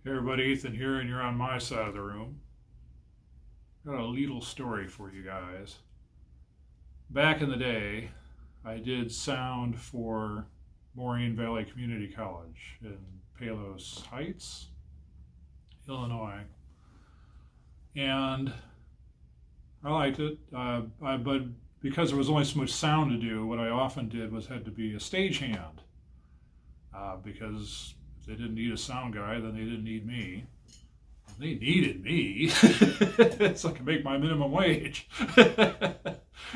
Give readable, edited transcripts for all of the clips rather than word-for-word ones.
Hey everybody, Ethan here, and you're on my side of the room. Got a little story for you guys. Back in the day, I did sound for Maureen Valley Community College in Palos Heights, Illinois, and I liked it. But because there was only so much sound to do, what I often did was had to be a stagehand because if they didn't need a sound guy, then they didn't need me. They needed me so I could make my minimum wage.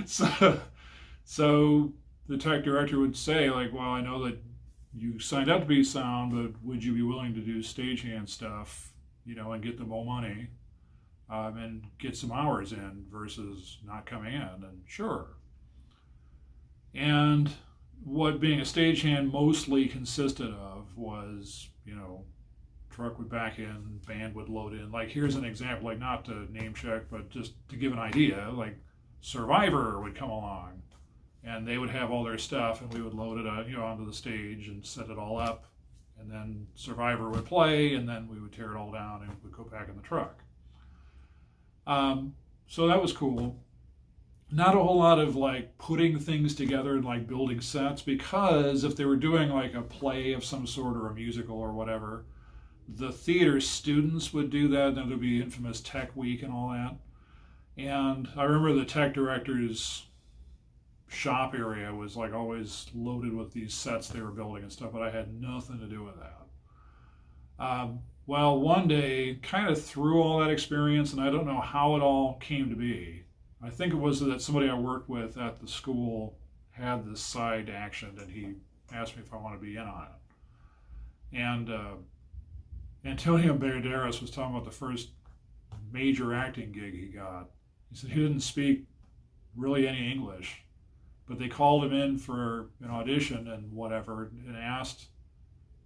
so, so the tech director would say, like, well, I know that you signed up to be sound, but would you be willing to do stagehand stuff, and get the more money and get some hours in versus not coming in? And sure. And what being a stagehand mostly consisted of was, truck would back in, band would load in. Like, here's an example, like, not to name check, but just to give an idea, like Survivor would come along and they would have all their stuff and we would load it onto the stage and set it all up, and then Survivor would play and then we would tear it all down and we'd go back in the truck. So that was cool. Not a whole lot of like putting things together and like building sets, because if they were doing like a play of some sort or a musical or whatever, the theater students would do that. Then there'd be infamous tech week and all that. And I remember the tech director's shop area was like always loaded with these sets they were building and stuff, but I had nothing to do with that. Well, one day, kind of through all that experience, and I don't know how it all came to be, I think it was that somebody I worked with at the school had this side action and he asked me if I want to be in on it. And Antonio Banderas was talking about the first major acting gig he got. He said he didn't speak really any English, but they called him in for an audition and whatever and asked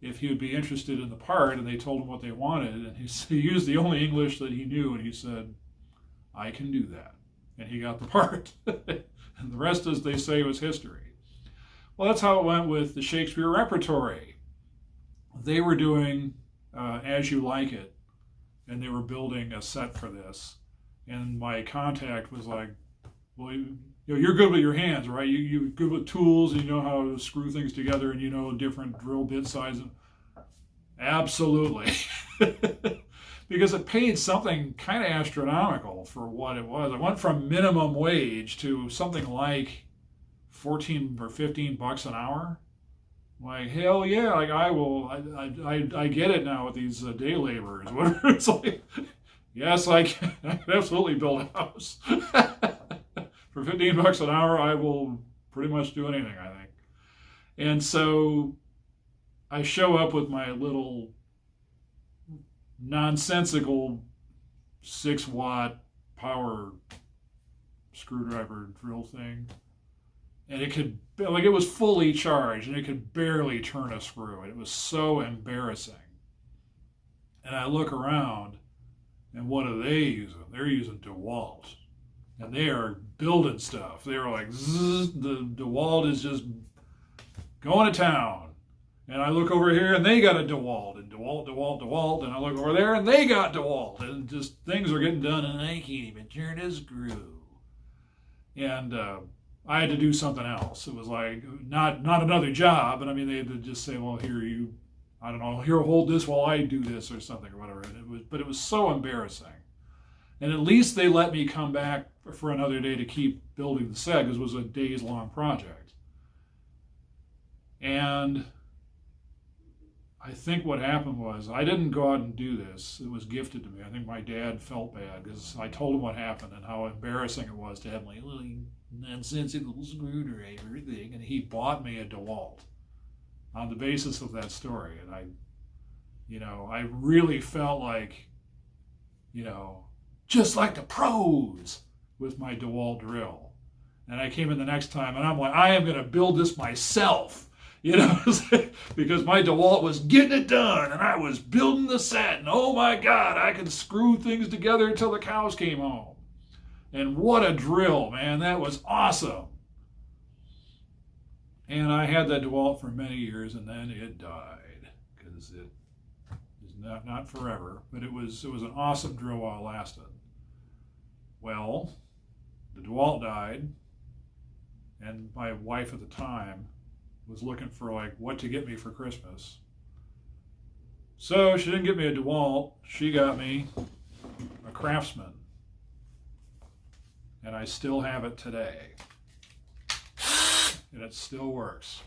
if he would be interested in the part, and they told him what they wanted, and he used the only English that he knew, and he said, "I can do that." And he got the part. And the rest, as they say, was history. Well, that's how it went with the Shakespeare Repertory. They were doing As You Like It, and they were building a set for this. And my contact was like, well, you're good with your hands, right? You're good with tools, and you know how to screw things together, and you know different drill bit sizes. Absolutely. Because it paid something kind of astronomical for what it was. It went from minimum wage to something like 14 or 15 bucks an hour. Like, hell yeah, like I get it now with these day laborers. Whatever. It's like, yes, I can absolutely build a house. For 15 bucks an hour, I will pretty much do anything, I think. And so I show up with my little nonsensical 6-watt power screwdriver drill thing, and it was fully charged and it could barely turn a screw. It was so embarrassing. And I look around, and what are they using? They're using DeWalt, and they are building stuff. They were like, zzz, the DeWalt is just going to town. And I look over here and they got a DeWalt, and DeWalt, and I look over there and they got DeWalt, and just things are getting done and I can't even turn a screw. And I had to do something else. It was like not another job, but I mean they'd just say, well, here, hold this while I do this or something or whatever. And it was so embarrassing. And at least they let me come back for another day to keep building the set, because it was a days long project. And I think what happened was I didn't go out and do this. It was gifted to me. I think my dad felt bad because I told him what happened and how embarrassing it was to have my little nonsensical screwdriver thing, and he bought me a DeWalt on the basis of that story. And I really felt like, just like the pros with my DeWalt drill. And I came in the next time and I'm like, I am going to build this myself. Because my DeWalt was getting it done and I was building the set, and oh my God, I could screw things together until the cows came home. And what a drill, man. That was awesome. And I had that DeWalt for many years, and then it died because it is not forever, but it was an awesome drill while it lasted. Well, the DeWalt died, and my wife at the time was looking for like what to get me for Christmas. So she didn't get me a DeWalt, she got me a Craftsman. And I still have it today. And it still works.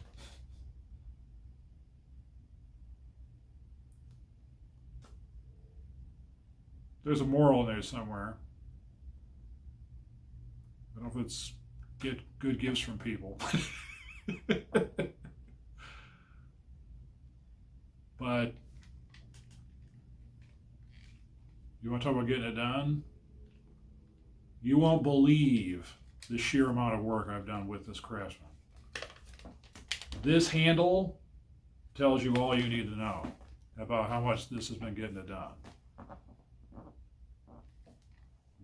There's a moral in there somewhere. I don't know if it's get good gifts from people. But you want to talk about getting it done? You won't believe the sheer amount of work I've done with this Craftsman. This handle tells you all you need to know about how much this has been getting it done.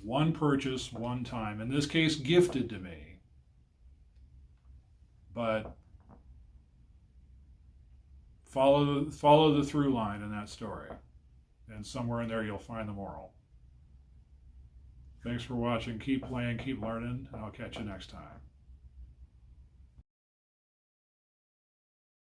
One purchase, one time, in this case gifted to me, but follow the through line in that story, and somewhere in there you'll find the moral. Thanks for watching. Keep playing, keep learning, and I'll catch you next time.